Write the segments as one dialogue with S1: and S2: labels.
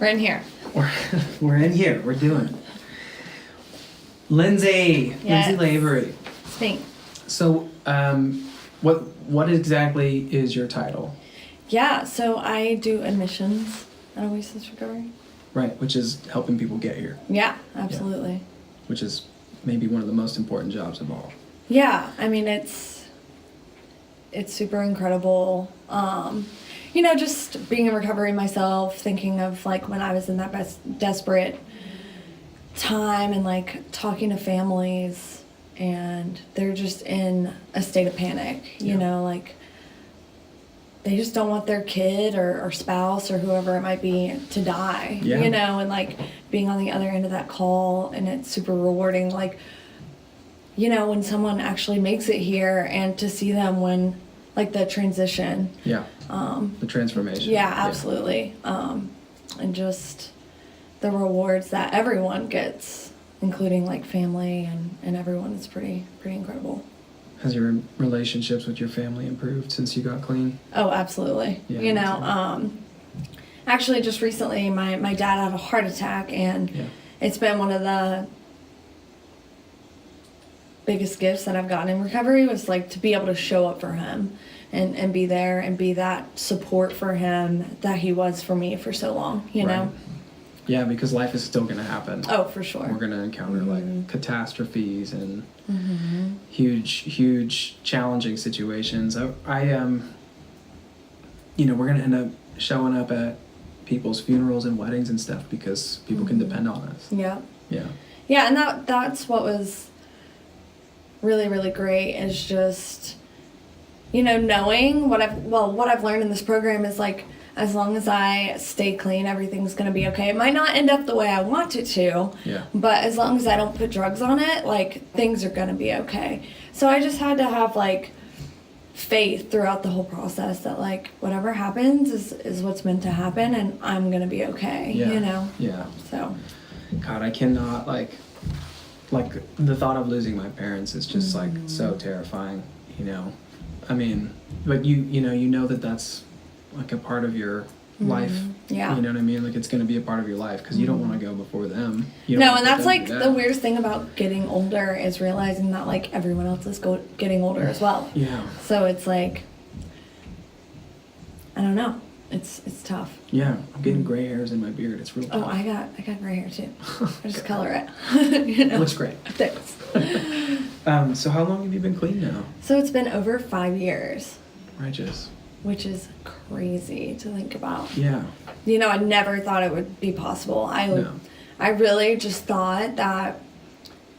S1: We're in here.
S2: We're in here. We're doing it. Lindsey.
S1: Yes.
S2: Lindsey Lavery.
S1: It's me.
S2: So, what exactly is your title?
S1: Yeah, so I do admissions at Oasis Recovery.
S2: Right, which is helping people get here.
S1: Yeah, absolutely.
S2: Yeah. Which is maybe one of the most important jobs of all.
S1: Yeah, I mean, it's super incredible. You know, just being in recovery myself, thinking of like when I was in that desperate time and like talking to families and they're just in a state of panic, you know, like they just don't want their kid or spouse or whoever it might be to die, you know, and like being on the other end of that call, and it's super rewarding, like, you know, when someone actually makes it here and to see them when, like, the transition.
S2: Yeah. The transformation.
S1: Yeah, absolutely. And just the rewards that everyone gets, including, like, family and everyone, is pretty incredible.
S2: Has your relationships with your family improved since you got clean?
S1: Oh, absolutely. Yeah, you know, actually just recently my dad had a heart attack, and it's been one of the biggest gifts that I've gotten in recovery, was like to be able to show up for him and be there and be that support for him that he was for me for so long, you know?
S2: Yeah, because life is still going to happen.
S1: Oh, for sure.
S2: We're going to encounter like catastrophes and huge challenging situations. I you know, we're going to end up showing up at people's funerals and weddings and stuff because people can depend on us.
S1: Yeah.
S2: Yeah.
S1: Yeah, and that's what was really, really great, is just, you know, knowing what I've learned in this program is like, as long as I stay clean, everything's going to be okay. It might not end up the way I want it to, but as long as I don't put drugs on it, like, things are going to be okay. So I just had to have, like, faith throughout the whole process that, like, whatever happens is what's meant to happen, and I'm going to be okay, you know?
S2: Yeah.
S1: So.
S2: God, I cannot, like, the thought of losing my parents is just, like, so terrifying, you know? I mean, but you know that that's, like, a part of your life.
S1: Yeah.
S2: You know what I mean? Like, it's going to be a part of your life because you don't want to go before them.
S1: No, and that's, like, the weirdest thing about getting older is realizing that, like, everyone else is getting older as well.
S2: Yeah.
S1: So it's, like, I don't know. It's tough.
S2: Yeah. I'm getting gray hairs in my beard. It's real tough.
S1: Oh, I got gray hair, too. I just color it. You know?
S2: Looks great.
S1: Thanks.
S2: So how long have you been clean now?
S1: So it's been over 5 years.
S2: Righteous.
S1: Which is crazy to think about.
S2: Yeah.
S1: You know, I never thought it would be possible. I really just thought that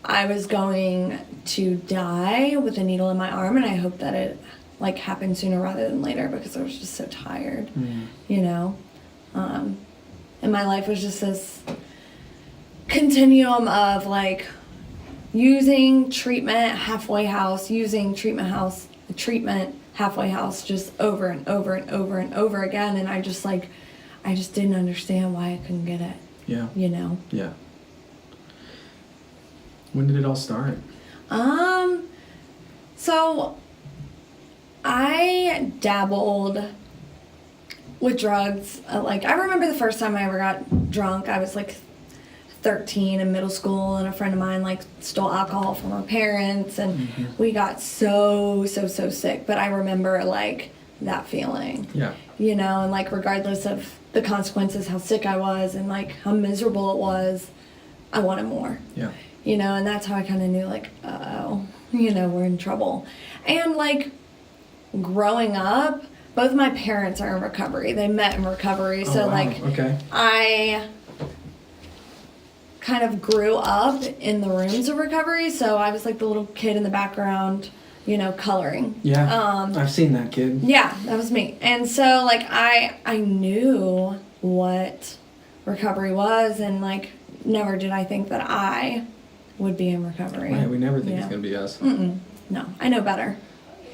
S1: I was going to die with a needle in my arm, and I hoped that it, like, happened sooner rather than later because I was just so tired, you know? And my life was just this continuum of, like, using treatment, halfway house, using treatment, halfway house, just over and over and over and over again, and I just didn't understand why I couldn't get it.
S2: Yeah.
S1: You know?
S2: Yeah. When did it all start?
S1: So I dabbled with drugs. Like, I remember the first time I ever got drunk, I was like 13 in middle school, and a friend of mine, like, stole alcohol from her parents, and we got so sick. But I remember, like, that feeling. Yeah. You know, and, like, regardless of the consequences, how sick I was and, like, how miserable it was, I wanted more. Yeah. You know, and that's how I kind of knew, like, uh-oh, you know, we're in trouble. And, like, growing up, both my parents are in recovery. They met in recovery.
S2: Oh,
S1: so,
S2: wow.
S1: like,
S2: okay.
S1: I kind of grew up in the rooms of recovery, so I was like the little kid in the background, you know, coloring.
S2: Yeah, I've seen that kid.
S1: Yeah, that was me. And so, like, I knew what recovery was, and, like, never did I think that I would be in recovery.
S2: Right, we never think it's going to be us.
S1: No, I know better.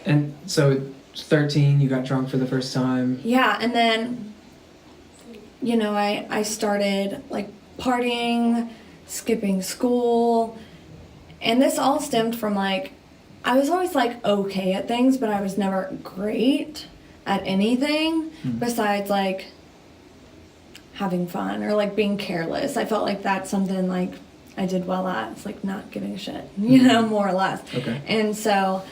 S2: And so, 13, you got drunk for the first time.
S1: Yeah, and then, you know, I started, like, partying, skipping school, and this all stemmed from, like, I was always, like, okay at things, but I was never great at anything besides, like, having fun or like being careless. I felt like that's something like I did well at. It's like not giving a shit, you know, more or less.
S2: Okay.
S1: And so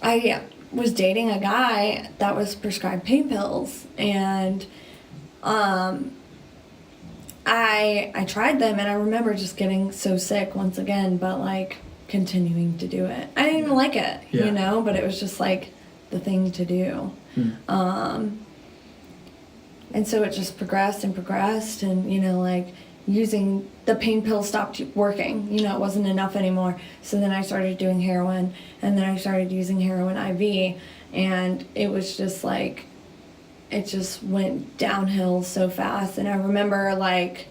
S1: I was dating a guy that was prescribed pain pills, and I tried them, and I remember just getting so sick once again, but like continuing to do it. I didn't even like it, you know, but it was just like the thing to do. And so it just progressed and progressed, and you know, like using the pain pill stopped working, you know, it wasn't enough anymore. So then I started doing heroin, and then I started using heroin IV, and it was just like, it just went downhill so fast. And I remember like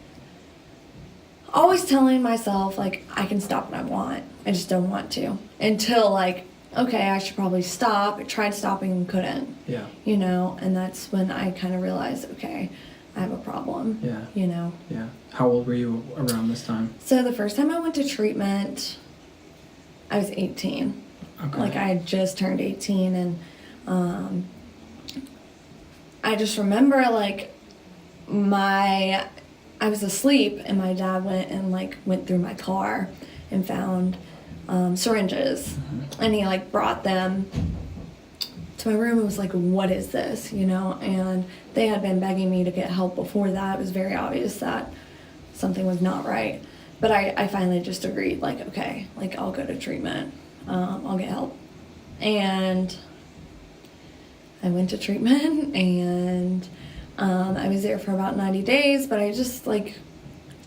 S1: always telling myself like, I can stop when I want, I just don't want to, until like, okay, I should probably stop. I tried stopping and couldn't, you know, and that's when I kind of realized, okay, I have a problem, you know.
S2: Yeah. How old were you around this time?
S1: So the first time I went to treatment, I was 18.
S2: Okay.
S1: Like I had just turned 18, and I just remember like I was asleep, and my dad went through my car and found syringes, and he like brought them to my room and was like, what is this, you know? And they had been begging me to get help before that. It was very obvious that something was not right, but I finally just agreed, like, okay, like I'll go to treatment, I'll get help. And I went to treatment, and I was there for about 90 days, but I just like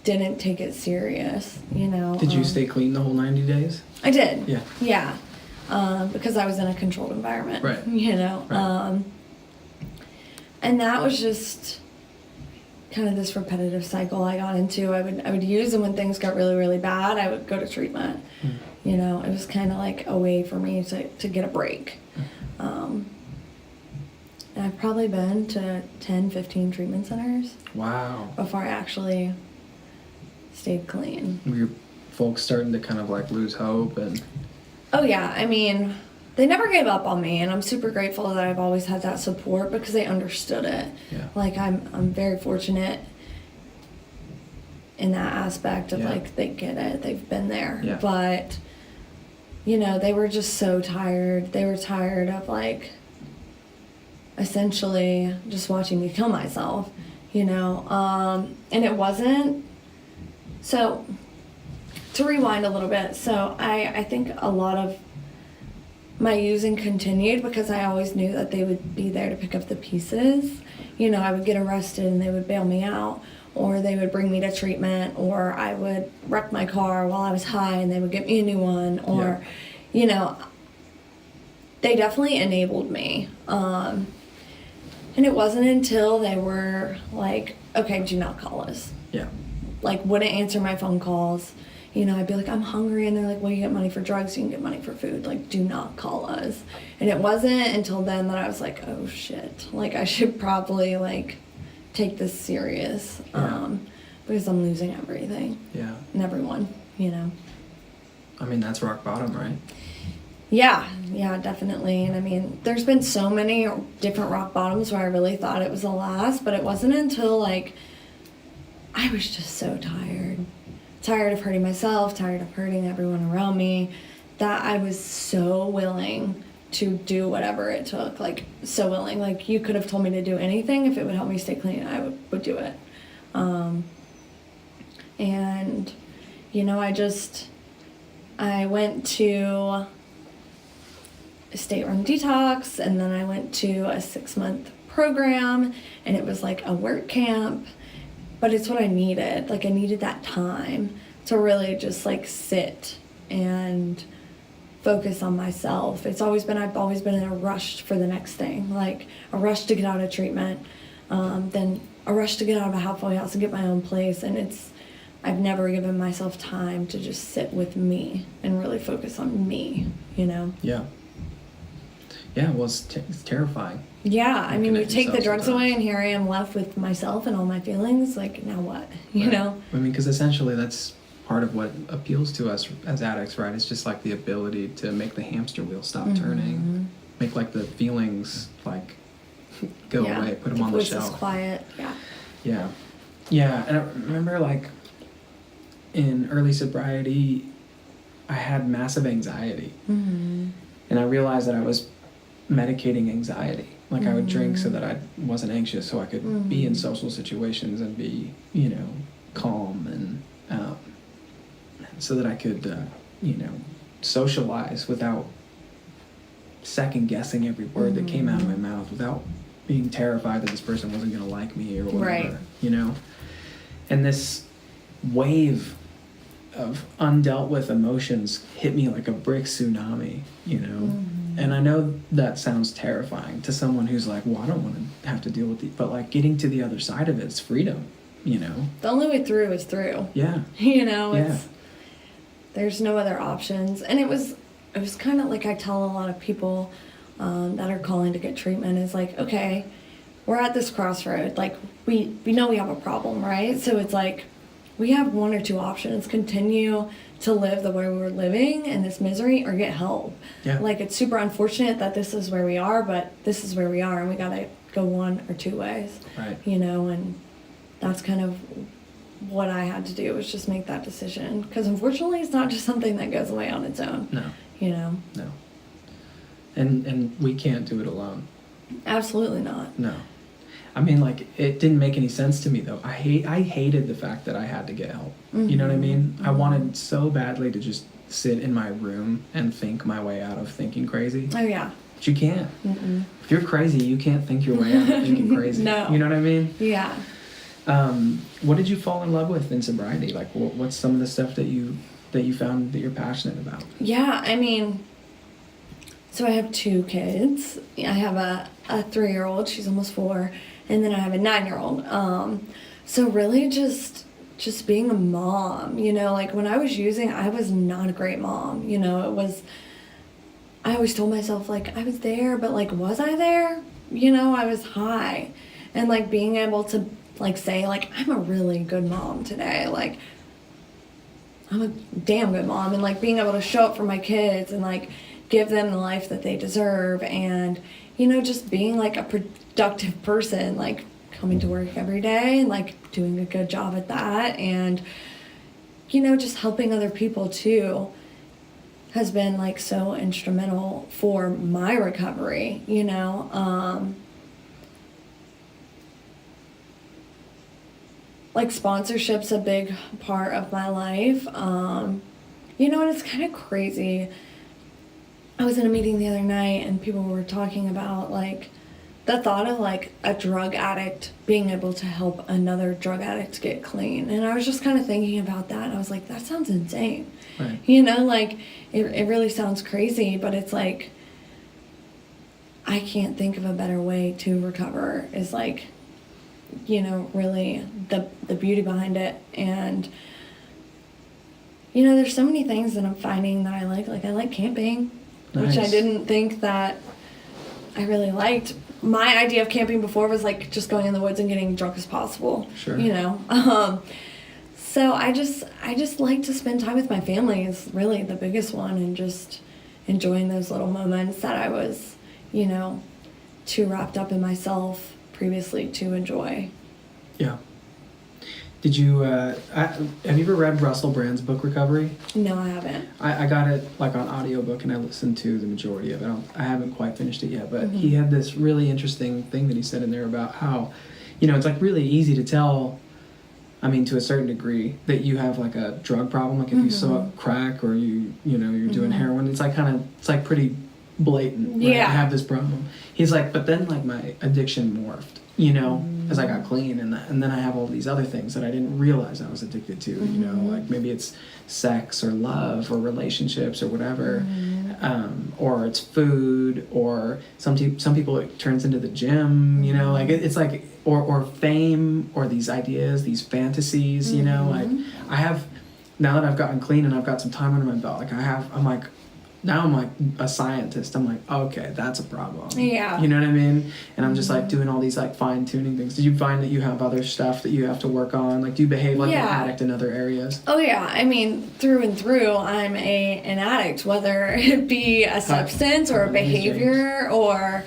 S1: didn't take it serious, you know.
S2: Did you stay clean the whole 90 days?
S1: I did.
S2: Yeah.
S1: Because I was in a controlled environment,
S2: right.
S1: You know.
S2: Right.
S1: And that was just kind of this repetitive cycle I got into. I would use, and when things got really, really bad, I would go to treatment. You know, it was kind of like a way for me to get a break. And I've probably been to 10, 15 treatment centers.
S2: Wow.
S1: Before I actually stayed clean.
S2: Were your folks starting to kind of like lose hope? And
S1: oh yeah, I mean, they never gave up on me, and I'm super grateful that I've always had that support because they understood it.
S2: Yeah.
S1: Like I'm very fortunate in that aspect of like they get it, they've been there.
S2: Yeah.
S1: But you know, they were just so tired. They were tired of like essentially just watching me kill myself, you know. And it wasn't. So to rewind a little bit, so I think a lot of my using continued because I always knew that they would be there to pick up the pieces. You know, I would get arrested and they would bail me out, or they would bring me to treatment, or I would wreck my car while I was high and they would get me a new one, or, you know, they definitely enabled me. And it wasn't until they were like, okay, do not call us.
S2: Yeah.
S1: Like, wouldn't answer my phone calls. You know, I'd be like, I'm hungry, and they're like, well, you get money for drugs, you can get money for food. Like, do not call us. And it wasn't until then that I was like, oh shit, like I should probably like take this serious, because I'm losing everything.
S2: Yeah.
S1: And everyone, you know.
S2: I mean, that's rock bottom, right?
S1: Yeah, definitely. And I mean, there's been so many different rock bottoms where I really thought it was the last, but it wasn't until like I was just so tired of hurting myself, tired of hurting everyone around me, that I was so willing to do whatever it took. Like, so willing. Like, you could have told me to do anything. If it would help me stay clean, I would do it. And, you know, I went to a state-run detox, and then I went to a 6-month program, and it was like a work camp. But it's what I needed. Like, I needed that time to really just, like, sit and focus on myself. I've always been in a rush for the next thing. Like, a rush to get out of treatment, then a rush to get out of a halfway house and get my own place. And I've never given myself time to just sit with me and really focus on me, you know?
S2: Yeah. Yeah, well, it's terrifying.
S1: Yeah, I mean, you take the drugs away, and here I am left with myself and all my feelings. Like, now what? You know?
S2: I mean, because essentially that's part of what appeals to us as addicts, right? It's just like the ability to make the hamster wheel stop turning, make like the feelings like go away, put them on the shelf.
S1: Quiet.
S2: Yeah. Yeah, and I remember, like, in early sobriety, I had massive anxiety.
S1: Mm-hmm.
S2: And I realized that I was medicating anxiety. Like, I would drink so that I wasn't anxious, so I could be in social situations and be, you know, calm, and so that I could, you know, socialize without second-guessing every word that came out of my mouth, without being terrified that this person wasn't going to like me or whatever,
S1: Right.
S2: you know? And this wave of undealt with emotions hit me like a brick tsunami, you know? And I know that sounds terrifying to someone who's like, well, I don't want to have to deal with it. But, like, getting to the other side of it's freedom, you know?
S1: The only way through is through.
S2: Yeah.
S1: You know,
S2: Yeah.
S1: There's no other options. And it was kind of like I tell a lot of people that are calling to get treatment is like, okay, we're at this crossroad. Like, we know we have a problem, right? So it's like, we have one or two options: continue to live the way we're living in this misery, or get help.
S2: Yeah.
S1: Like, it's super unfortunate that this is where we are, but this is where we are, and we gotta go one or two ways.
S2: Right.
S1: You know, and that's kind of what I had to do, was just make that decision. Because unfortunately, it's not just something that goes away on its own.
S2: No.
S1: You know?
S2: No. And we can't do it alone.
S1: Absolutely not.
S2: No. I mean, like, it didn't make any sense to me, though. I hated the fact that I had to get help. You know what I mean? I wanted so badly to just sit in my room and think my way out of thinking crazy.
S1: Oh, yeah.
S2: But you can't. If you're crazy, you can't think your way out of thinking crazy.
S1: No.
S2: You know what I mean?
S1: Yeah.
S2: What did you fall in love with in sobriety? Like, what's some of the stuff that you found that you're passionate about?
S1: Yeah, I mean, so I have 2 kids. I have a 3-year-old, she's almost 4, and then I have a 9-year-old. So really just being a mom, you know, like, when I was using, I was not a great mom, you know. I always told myself, like, I was there, but, like, was I there? You know, I was high. And, like, being able to, like, say, like, I'm a really good mom today, like, I'm a damn good mom, and, like, being able to show up for my kids and, like, give them the life that they deserve, and, you know, just being, like, a productive person, like, coming to work every day and, like, doing a good job at that, and, you know, just helping other people too has been, like, so instrumental for my recovery, you know. Like, sponsorship's a big part of my life. You know, and it's kind of crazy. I was in a meeting the other night and people were talking about, like, the thought of, like, a drug addict being able to help another drug addict get clean. And I was just kind of thinking about that, and I was like, that sounds insane.
S2: Right.
S1: You know, like, it really sounds crazy, but it's like, I can't think of a better way to recover, is, like, you know, really the beauty behind it. And, you know, there's so many things that I'm finding that I like. Like, I like camping, which I
S2: Nice.
S1: didn't think that I really liked. My idea of camping before was, like, just going in the woods and getting drunk as possible.
S2: Sure.
S1: You know? So I just like to spend time with my family is really the biggest one, and just enjoying those little moments that I was, you know, too wrapped up in myself previously to enjoy.
S2: Yeah. Did you, have you ever read Russell Brand's book, Recovery?
S1: No, I haven't.
S2: I got it, like, on audiobook, and I listened to the majority of it. I haven't quite finished it yet, but he had this really interesting thing that he said in there about how, you know, it's, like, really easy to tell, I mean, to a certain degree, that you have, like, a drug problem. Like, if you sew up crack, or you know, you're doing heroin, it's, like, it's, like, pretty blatant, right?
S1: Yeah.
S2: I have this problem. He's like, but then, like, my addiction morphed, you know, as I got clean, and then I have all these other things that I didn't realize I was addicted to, you know, like, maybe it's sex or love or relationships or whatever, or it's food, or some people it turns into the gym, you know, like, it's like, or fame, or these ideas, these fantasies, you know, like, I have, now that I've gotten clean and I've got some time under my belt, like, now I'm like a scientist. I'm like, okay, that's a problem.
S1: Yeah.
S2: You know what I mean? And I'm just, like, doing all these, like, fine-tuning things. Did you find that you have other stuff that you have to work on? Like, do you behave like an addict in other areas?
S1: Oh, yeah. I mean, through and through, I'm an addict, whether it be a substance or a behavior or,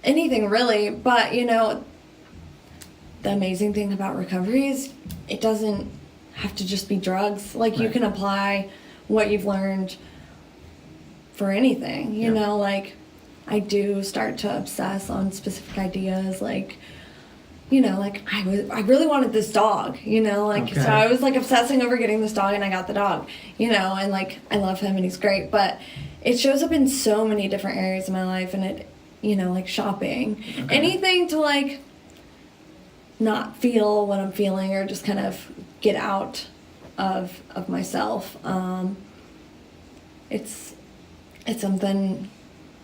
S1: anything really. But, you know, the amazing thing about recovery is it doesn't have to just be drugs. Like, you can apply what you've learned for anything, you know, like, I do start to obsess on specific ideas, like, you know, like, I really wanted this dog, you know, like, so I was, like, obsessing over getting this dog, and I got the dog, you know, and, like, I love him, and he's great, but it shows up in so many different areas of my life, and it, you know, like, shopping, anything to, like, not feel what I'm feeling, or just kind of get out of myself. It's something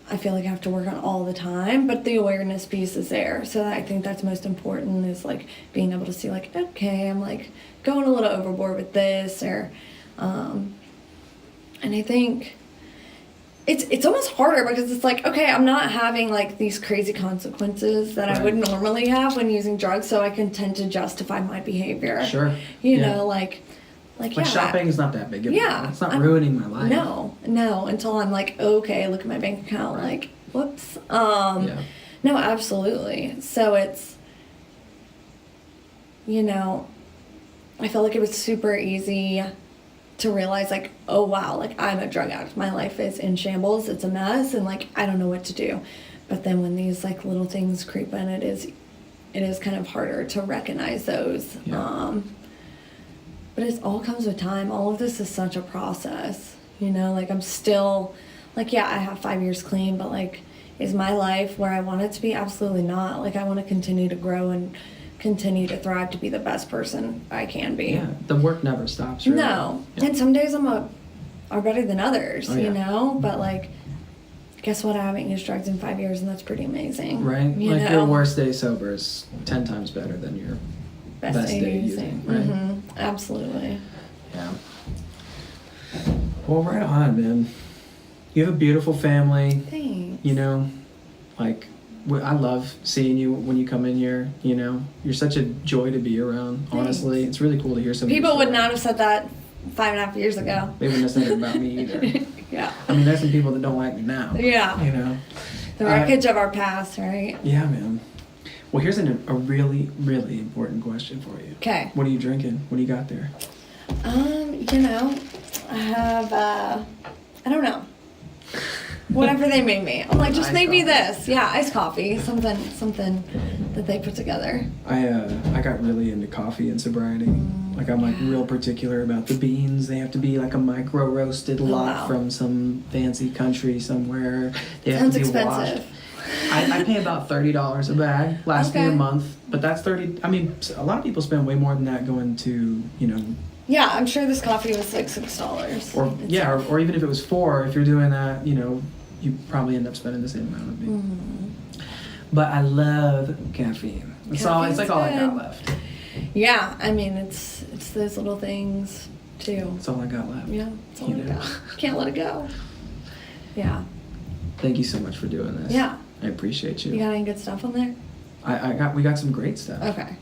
S1: I feel like I have to work on all the time, but the awareness piece is there. So I think that's most important, is like being able to see, like, okay, I'm like going a little overboard with this, or and I think it's almost harder because it's like, okay, I'm not having like these crazy consequences that I would normally have when using drugs, so I can tend to justify my behavior.
S2: Sure.
S1: You know, like
S2: shopping is not that big of a deal. It's not
S1: I'm,
S2: ruining my life.
S1: No, until I'm like, okay, look at my bank account, like, whoops. No, absolutely. So it's, you know, I felt like it was super easy to realize, like, oh wow, like, I'm a drug addict. My life is in shambles. It's a mess, and like, I don't know what to do. But then when these like little things creep in, it is kind of harder to recognize those. But it all comes with time. All of this is such a process, you know, like, I'm still, like, yeah, I have 5 years clean, but, like, is my life where I want it to be? Absolutely not. Like, I want to continue to grow and continue to thrive to be the best person I can be.
S2: Yeah, the work never stops, really.
S1: No. And some days are better than others, you know, but, like, guess what? I haven't used drugs in 5 years, and that's pretty amazing.
S2: Right?
S1: You
S2: like,
S1: know?
S2: your worst day sober is 10 times better than your best day using, right?
S1: Mm-hmm. Absolutely.
S2: Yeah. Well, right on, man. You have a beautiful family.
S1: Thanks.
S2: You know, like, I love seeing you when you come in here. You know, you're such a joy to be around. Honestly, it's really cool to hear some
S1: people would not have said that 5.5 years ago.
S2: They wouldn't have said it about me either.
S1: Yeah.
S2: I mean, there's some people that don't like me now.
S1: Yeah.
S2: You know,
S1: the wreckage of our past, right?
S2: Yeah, man. Well, here's a really, really important question for you.
S1: Okay.
S2: What are you drinking? What do you got there?
S1: You know, I have, I don't know. Whatever they made me. I'm like, just make me this. Yeah, iced coffee. Something that they put together.
S2: I got really into coffee and sobriety. Like, I'm like real particular about the beans. They have to be like a micro roasted lot from some fancy country somewhere. They have to be
S1: expensive.
S2: washed. I pay about $30 a bag. Lasts me a month, but that's 30. I mean, a lot of people spend way more than that going to, you know.
S1: Yeah, I'm sure this coffee was like $6.
S2: Or even if it was $4, if you're doing that, you know, you probably end up spending the same amount of me. Mm-hmm. But I love caffeine. It's like all I got left.
S1: Yeah, I mean, it's those little things too.
S2: That's all I got left.
S1: Yeah, that's all I got. Can't let it go. Yeah.
S2: Thank you so much for doing this.
S1: Yeah.
S2: I appreciate you.
S1: You got any good stuff on there?
S2: We got some great stuff.
S1: Okay.